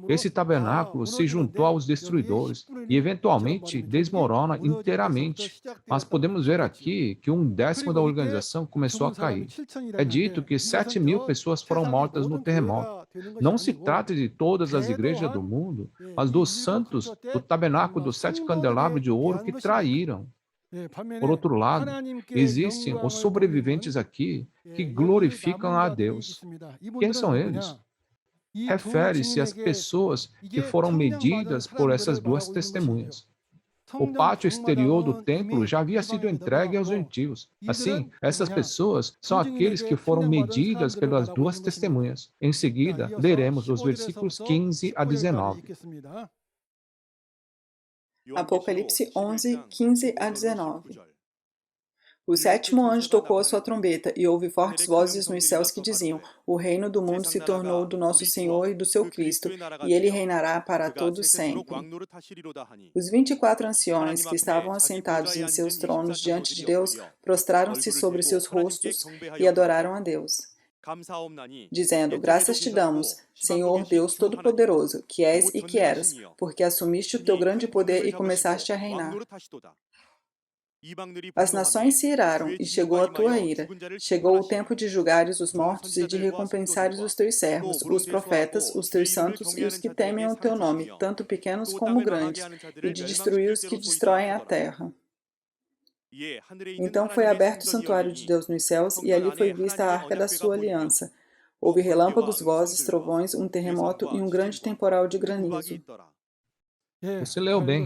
Esse tabernáculo se juntou aos destruidores e eventualmente desmorona inteiramente. Mas podemos ver aqui que 1/10 da organização começou a cair. É dito que 7.000 pessoas foram mortas no terremoto. Não se trata de todas as igrejas do mundo, mas dos santos do tabernáculo dos 7 candelabros de ouro que traíram. Por outro lado, existem os sobreviventes aqui que glorificam a Deus. Quem são eles? refere-se às pessoas que foram medidas por essas duas testemunhas. O pátio exterior do templo já havia sido entregue aos gentios. Assim, essas pessoas são aqueles que foram medidas pelas duas testemunhas. Em seguida, leremos os versículos 15 a 19. Apocalipse 11, 15 a 19. O sétimo anjo tocou a sua trombeta, e houve fortes vozes nos céus que diziam: O reino do mundo se tornou do nosso Senhor e do seu Cristo, e ele reinará para todos sempre. Os 24 anciões que estavam assentados em seus tronos diante de Deus prostraram-se sobre seus rostos e adoraram a Deus, dizendo: Graças te damos, Senhor Deus Todo-Poderoso, que és e que eras, porque assumiste o teu grande poder e começaste a reinar. As nações se iraram, e chegou a tua ira. Chegou o tempo de julgares os mortos e de recompensares os teus servos, os profetas, os teus santos e os que temem o teu nome, tanto pequenos como grandes, e de destruir os que destroem a terra. Então foi aberto o santuário de Deus nos céus, e ali foi vista a arca da sua aliança. Houve relâmpagos, vozes, trovões, um terremoto e um grande temporal de granizo. Você leu bem.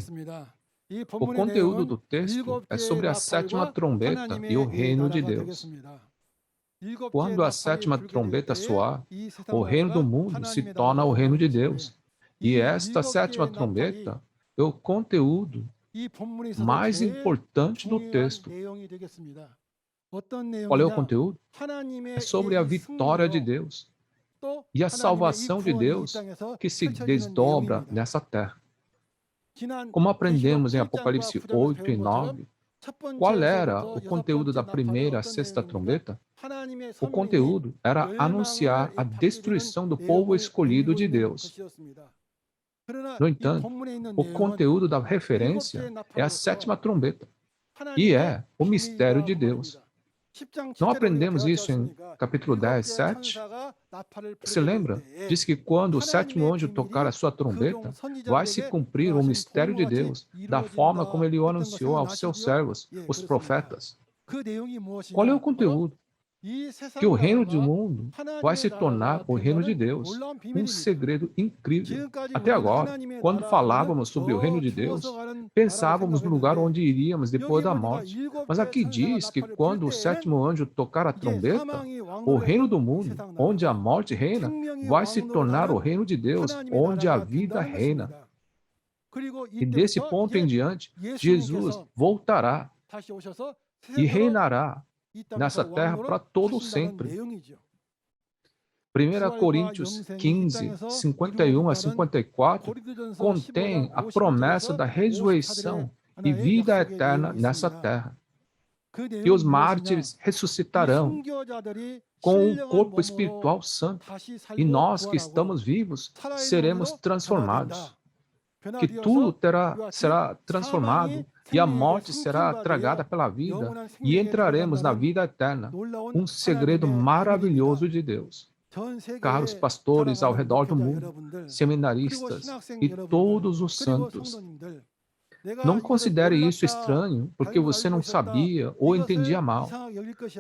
O conteúdo do texto é sobre a sétima trombeta e o reino de Deus. Quando a sétima trombeta soar, o reino do mundo se torna o reino de Deus. E esta sétima trombeta é o conteúdo mais importante do texto. Qual é o conteúdo? É sobre a vitória de Deus e a salvação de Deus que se desdobra nessa terra. Como aprendemos em Apocalipse 8 e 9, qual era o conteúdo da primeira à sexta trombeta? O conteúdo era anunciar a destruição do povo escolhido de Deus. No entanto, o conteúdo da referência é a sétima trombeta, e é o mistério de Deus. Não aprendemos isso em capítulo 10, 7? Se lembra? Diz que quando o sétimo anjo tocar a sua trombeta, vai se cumprir o mistério de Deus, da forma como ele o anunciou aos seus servos, os profetas. Qual é o conteúdo? Que o reino do mundo vai se tornar o reino de Deus. Um segredo incrível. Até agora, quando falávamos sobre o reino de Deus, pensávamos no lugar onde iríamos depois da morte. Mas aqui diz que quando o sétimo anjo tocar a trombeta, o reino do mundo, onde a morte reina, vai se tornar o reino de Deus, onde a vida reina. E desse ponto em diante, Jesus voltará e reinará nessa terra para todo sempre. 1 Coríntios 15, 51 a 54 contém a promessa da ressurreição e vida eterna nessa terra. E os mártires ressuscitarão com um corpo espiritual santo, e nós que estamos vivos seremos transformados. Que tudo será transformado, e a morte será tragada pela vida, e entraremos na vida eterna, um segredo maravilhoso de Deus. Caros pastores ao redor do mundo, seminaristas e todos os santos, não considere isso estranho porque você não sabia ou entendia mal.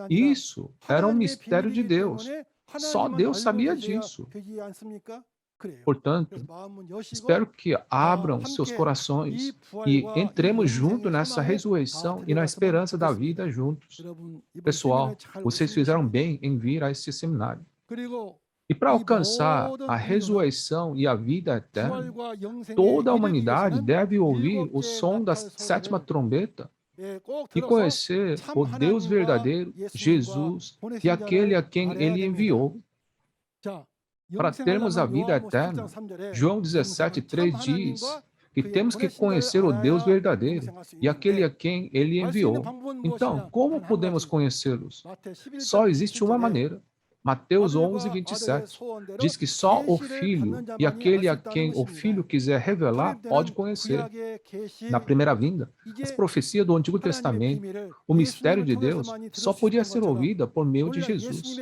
Isso era um mistério de Deus. Só Deus sabia disso. Portanto, espero que abram seus corações e entremos juntos nessa ressurreição e na esperança da vida juntos. Pessoal, vocês fizeram bem em vir a esse seminário. E para alcançar a ressurreição e a vida eterna, toda a humanidade deve ouvir o som da sétima trombeta e conhecer o Deus verdadeiro, Jesus, e aquele a quem ele enviou. Para termos a vida eterna, João 17:3 diz que temos que conhecer o Deus verdadeiro e aquele a quem ele enviou. Então, como podemos conhecê-los? Só existe uma maneira. Mateus 11:27 diz que só o Filho e aquele a quem o Filho quiser revelar pode conhecer. Na primeira vinda, as profecias do Antigo Testamento, o mistério de Deus, só podia ser ouvida por meio de Jesus.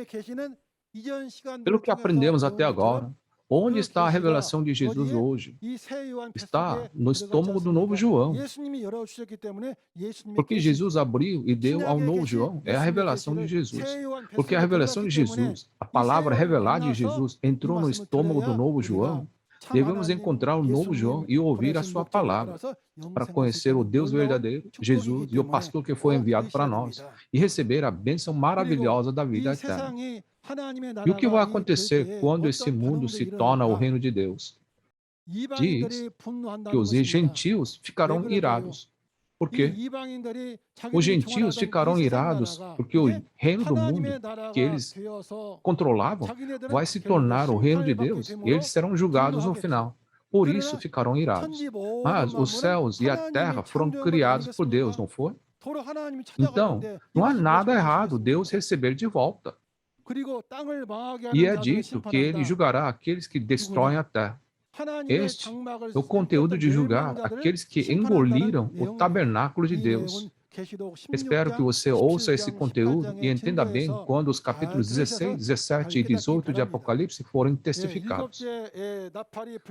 Pelo que aprendemos até agora, Onde está a revelação de Jesus hoje? Está no estômago do novo João. Porque Jesus abriu e deu ao novo João. É a revelação de Jesus. Porque a revelação de Jesus, a palavra revelada de Jesus, entrou no estômago do novo João. Devemos encontrar o novo João e ouvir a sua palavra para conhecer o Deus verdadeiro, Jesus e o pastor que foi enviado para nós e receber a bênção maravilhosa da vida eterna. E o que vai acontecer quando esse mundo se torna o reino de Deus? Diz que os gentios ficarão irados. Por quê? Os gentios ficarão irados porque o reino do mundo que eles controlavam vai se tornar o reino de Deus e eles serão julgados no final. Por isso ficarão irados. Mas os céus e a terra foram criados por Deus, não foi? Então, não há nada errado Deus receber de volta. E é dito que ele julgará aqueles que destroem a terra. Este é o conteúdo de julgar aqueles que engoliram o tabernáculo de Deus. Espero que você ouça esse conteúdo e entenda bem quando os capítulos 16, 17 e 18 de Apocalipse forem testificados.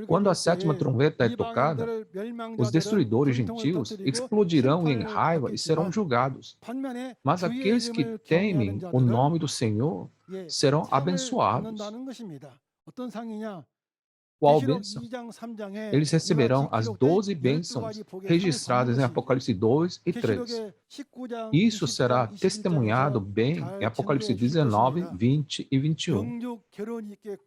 Quando a sétima trombeta é tocada, os destruidores gentios explodirão em raiva e serão julgados. Mas aqueles que temem o nome do Senhor serão abençoados. Qual bênção? Eles receberão as 12 bênçãos registradas em Apocalipse 2 e 3. Isso será testemunhado bem em Apocalipse 19, 20 e 21.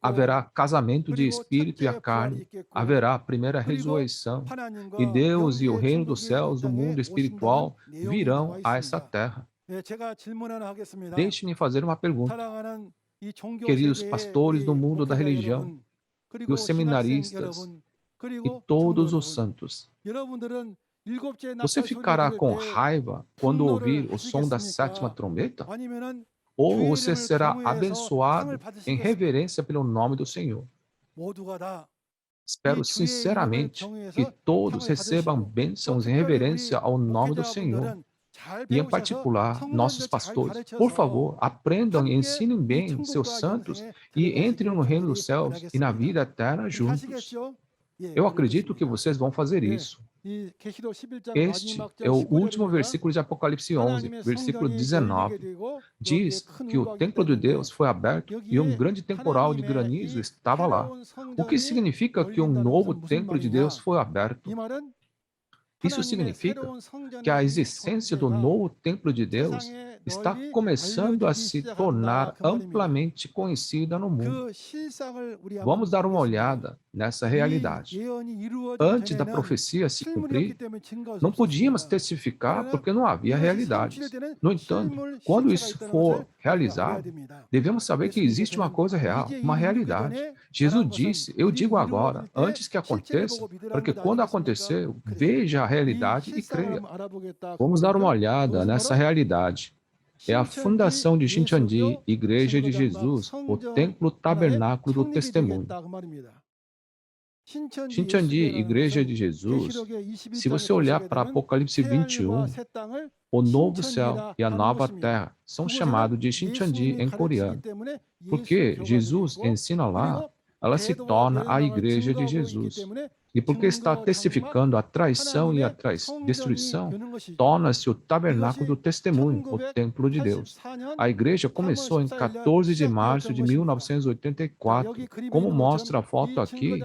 Haverá casamento de espírito e a carne, haverá a primeira ressurreição, e Deus e o reino dos céus do mundo espiritual virão a essa terra. Deixe-me fazer uma pergunta. Queridos pastores do mundo da religião, e os seminaristas, e todos os santos, você ficará com raiva quando ouvir o som da sétima trombeta? Ou você será abençoado em reverência pelo nome do Senhor? Espero sinceramente que todos recebam bênçãos em reverência ao nome do Senhor. E, em particular, nossos pastores. Por favor, aprendam e ensinem bem seus santos e entrem no reino dos céus e na vida eterna juntos. Eu acredito que vocês vão fazer isso. Este é o último versículo de Apocalipse 11, versículo 19. Diz que o templo de Deus foi aberto e um grande temporal de granizo estava lá. O que significa que um novo templo de Deus foi aberto? Isso significa que a existência do novo templo de Deus está começando a se tornar amplamente conhecida no mundo. Vamos dar uma olhada nessa realidade. Antes da profecia se cumprir, não podíamos testificar porque não havia realidades. No entanto, quando isso for realizado, devemos saber que existe uma coisa real, uma realidade. Jesus disse, eu digo agora, antes que aconteça, para que quando acontecer, veja a realidade e creia. Vamos dar uma olhada nessa realidade. É a fundação de Shincheonji, Igreja de Jesus, o Templo Tabernáculo do Testemunho. Shincheonji, Igreja de Jesus, se você olhar para Apocalipse 21, o novo céu e a nova terra são chamados de Shincheonji em coreano. Porque Jesus ensina lá, ela se torna a Igreja de Jesus. E porque está testificando a traição e a destruição, torna-se o tabernáculo do testemunho, o templo de Deus. A igreja começou em 14 de março de 1984. Como mostra a foto aqui,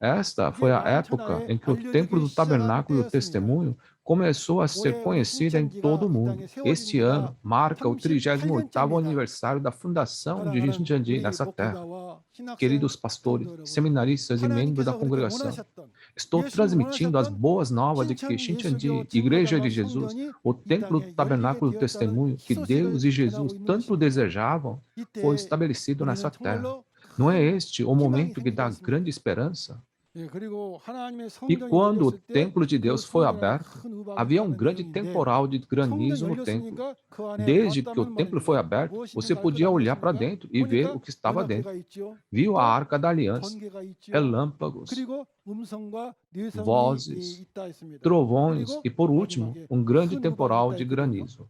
esta foi a época em que o templo do tabernáculo do testemunho começou a ser conhecida em todo o mundo. Este ano marca o 38º aniversário da fundação de Shincheonji nessa terra. Queridos pastores, seminaristas e membros da congregação, estou transmitindo as boas novas de que Shincheonji, Igreja de Jesus, o templo do tabernáculo do testemunho que Deus e Jesus tanto desejavam, foi estabelecido nessa terra. Não é este o momento que dá grande esperança? E quando o templo de Deus foi aberto, havia um grande temporal de granizo no templo. Desde que o templo foi aberto, você podia olhar para dentro e ver o que estava dentro. Viu a Arca da Aliança, relâmpagos, vozes, trovões e, por último, um grande temporal de granizo.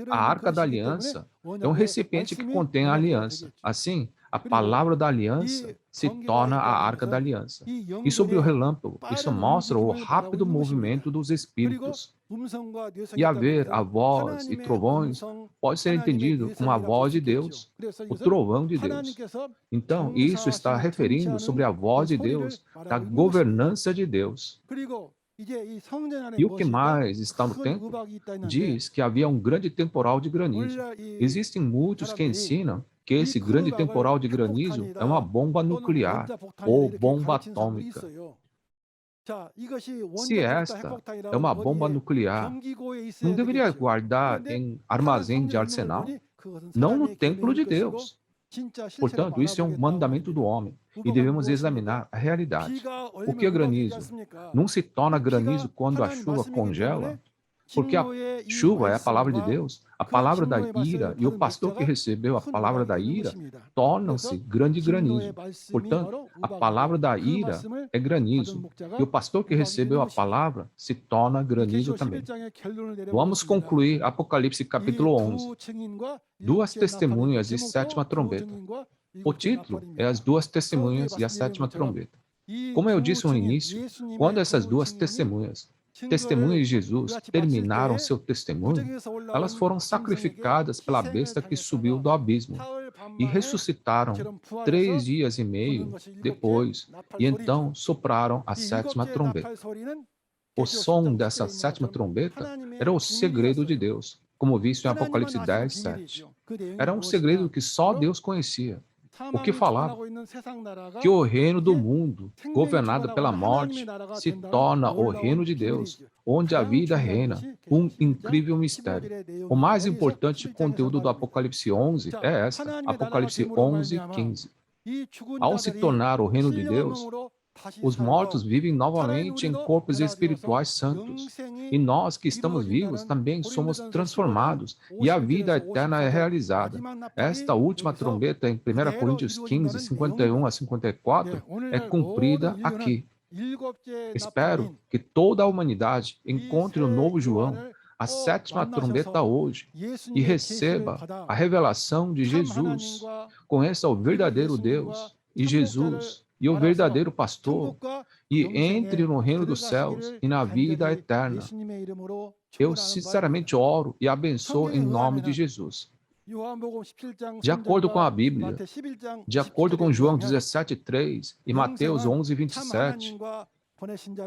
A Arca da Aliança é um recipiente que contém a aliança. Assim, a palavra da aliança se torna a arca da aliança. E sobre o relâmpago, isso mostra o rápido movimento dos espíritos. E haver a voz e trovões pode ser entendido como a voz de Deus, o trovão de Deus. Então, isso está referindo sobre a voz de Deus, da governança de Deus. E o que mais está no templo? Diz que havia um grande temporal de granizo. Existem muitos que ensinam que esse grande temporal de granizo é uma bomba nuclear ou bomba atômica. Se esta é uma bomba nuclear, não deveria guardar em armazém de arsenal? Não no templo de Deus. Portanto, isso é um mandamento do homem e devemos examinar a realidade. O que é granizo? Não se torna granizo quando a chuva congela? Porque a chuva é a palavra de Deus, a palavra da ira, e o pastor que recebeu a palavra da ira torna-se grande granizo. Portanto, a palavra da ira é granizo, e o pastor que recebeu a palavra se torna granizo também. Vamos concluir Apocalipse capítulo 11. Duas testemunhas e sétima trombeta. O título é As Duas Testemunhas e a Sétima Trombeta. Como eu disse no início, quando essas duas testemunhas de Jesus terminaram seu testemunho, elas foram sacrificadas pela besta que subiu do abismo e ressuscitaram 3 dias e meio depois, e então sopraram a sétima trombeta. O som dessa sétima trombeta era o segredo de Deus, como visto em Apocalipse 10, 7. Era um segredo que só Deus conhecia. O que falava? Que o reino do mundo, governado pela morte, se torna o reino de Deus, onde a vida reina, um incrível mistério. O mais importante conteúdo do Apocalipse 11 é esta, Apocalipse 11, 15. Ao se tornar o reino de Deus, os mortos vivem novamente em corpos espirituais santos. E nós que estamos vivos também somos transformados e a vida eterna é realizada. Esta última trombeta em 1 Coríntios 15, 51 a 54 é cumprida aqui. Espero que toda a humanidade encontre o novo João, a sétima trombeta hoje, e receba a revelação de Jesus. Conheça o verdadeiro Deus e Jesus e o verdadeiro pastor, e entre no reino dos céus e na vida eterna. Eu sinceramente oro e abençoo em nome de Jesus. De acordo com a Bíblia, de acordo com João 17:3 e Mateus 11:27,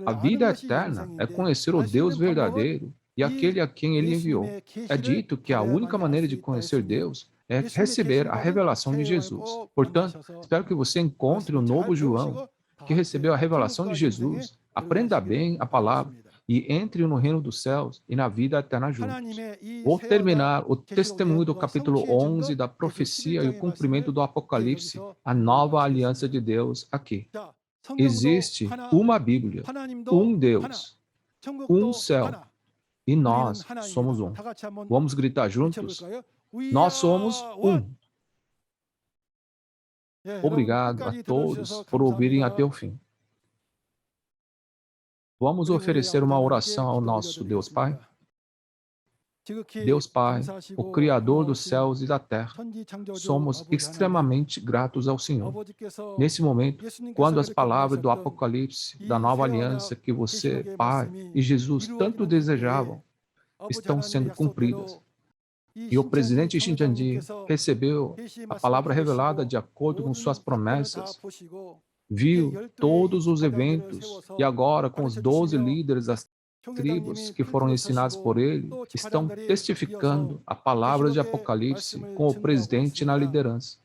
a vida eterna é conhecer o Deus verdadeiro e aquele a quem ele enviou. É dito que a única maneira de conhecer Deus é receber a revelação de Jesus. Portanto, espero que você encontre o novo João, que recebeu a revelação de Jesus, aprenda bem a palavra e entre no reino dos céus e na vida eterna juntos. Vou terminar o testemunho do capítulo 11 da profecia e o cumprimento do Apocalipse, a nova aliança de Deus aqui. Existe uma Bíblia, um Deus, um céu, e nós somos um. Vamos gritar juntos? Nós somos um. Obrigado a todos por ouvirem até o fim. Vamos oferecer uma oração ao nosso Deus Pai. Deus Pai, o Criador dos céus e da terra, somos extremamente gratos ao Senhor. Nesse momento, quando as palavras do Apocalipse, da nova aliança que você, Pai e Jesus tanto desejavam, estão sendo cumpridas. E o presidente Shincheonji recebeu a palavra revelada de acordo com suas promessas, viu todos os eventos e agora com os 12 líderes das tribos que foram ensinados por ele, estão testificando a palavra de Apocalipse com o presidente na liderança.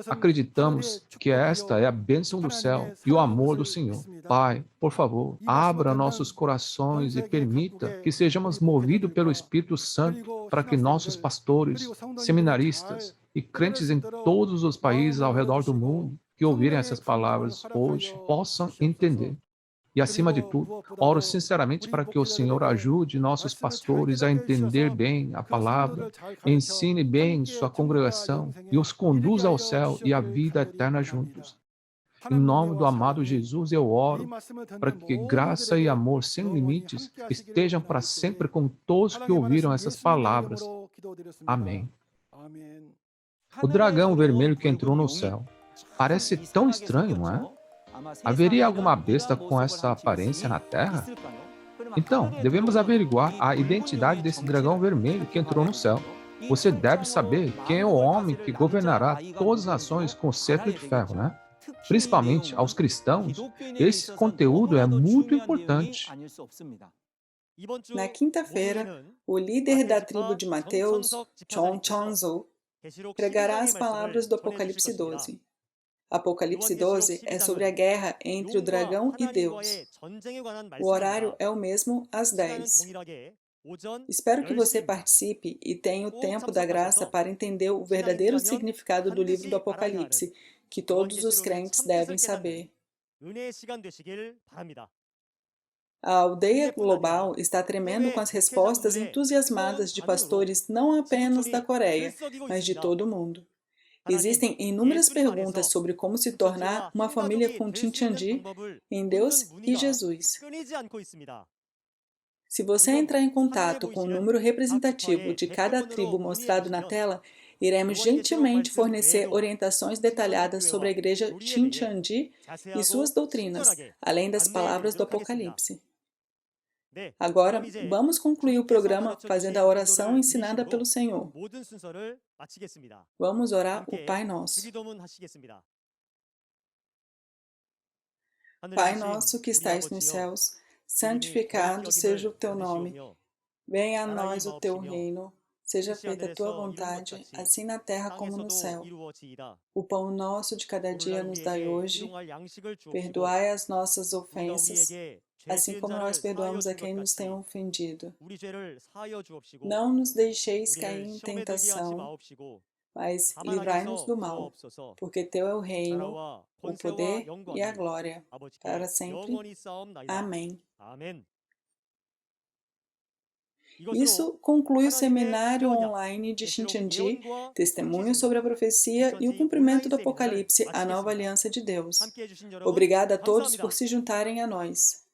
Acreditamos que esta é a bênção do céu e o amor do Senhor. Pai, por favor, abra nossos corações e permita que sejamos movidos pelo Espírito Santo para que nossos pastores, seminaristas e crentes em todos os países ao redor do mundo que ouvirem essas palavras hoje possam entender. E, acima de tudo, oro sinceramente para que o Senhor ajude nossos pastores a entender bem a palavra, ensine bem sua congregação e os conduza ao céu e à vida eterna juntos. Em nome do amado Jesus, eu oro para que graça e amor sem limites estejam para sempre com todos que ouviram essas palavras. Amém. O dragão vermelho que entrou no céu. Parece tão estranho, não é? Haveria alguma besta com essa aparência na Terra? Então, devemos averiguar a identidade desse dragão vermelho que entrou no céu. Você deve saber quem é o homem que governará todas as nações com cetro de ferro, né? Principalmente aos cristãos, esse conteúdo é muito importante. Na quinta-feira, o líder da tribo de Mateus, John Chonzo, pregará as palavras do Apocalipse 12. Apocalipse 12 é sobre a guerra entre o dragão e Deus. O horário é o mesmo, às 10. Espero que você participe e tenha o tempo da graça para entender o verdadeiro significado do livro do Apocalipse, que todos os crentes devem saber. A aldeia global está tremendo com as respostas entusiasmadas de pastores não apenas da Coreia, mas de todo o mundo. Existem inúmeras perguntas sobre como se tornar uma família com Chincheonji em Deus e Jesus. Se você entrar em contato com o número representativo de cada tribo mostrado na tela, iremos gentilmente fornecer orientações detalhadas sobre a igreja Chincheonji e suas doutrinas, além das palavras do Apocalipse. Agora, vamos concluir o programa fazendo a oração ensinada pelo Senhor. Vamos orar o Pai Nosso. Pai nosso que estais nos céus, santificado seja o teu nome. Venha a nós o teu reino. Seja feita a tua vontade, assim na terra como no céu. O pão nosso de cada dia nos dai hoje. Perdoai as nossas ofensas, assim como nós perdoamos a quem nos tem ofendido. Não nos deixeis cair em tentação, mas livrai-nos do mal, porque teu é o reino, o poder e a glória, para sempre. Amém. Isso conclui o seminário online de Chincheonji, Testemunhos sobre a Profecia e o Cumprimento do Apocalipse, a Nova Aliança de Deus. Obrigada a todos por se juntarem a nós.